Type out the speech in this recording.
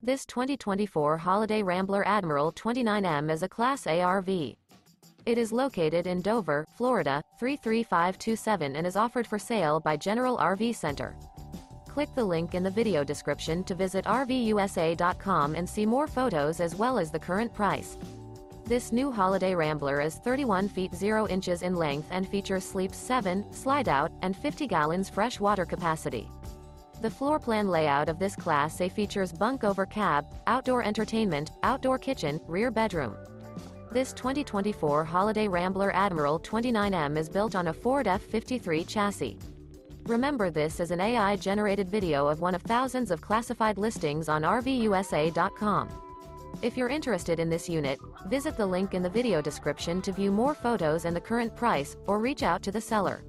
This 2024 Holiday Rambler Admiral 29M is a Class A RV. It is located in Dover, Florida, 33527 and is offered for sale by General RV Center. Click the link in the video description to visit RVUSA.com and see more photos as well as the current price. This new Holiday Rambler is 31 feet 0 inches in length and features sleeps 7, Slideout, and 50 gallons fresh water capacity. The floor plan layout of this Class A features bunk over cab, outdoor entertainment, outdoor kitchen, rear bedroom. This 2024 Holiday Rambler Admiral 29M is built on a Ford F-53 chassis. Remember, this is an AI-generated video of one of thousands of classified listings on RVUSA.com. If you're interested in this unit, visit the link in the video description to view more photos and the current price, or reach out to the seller.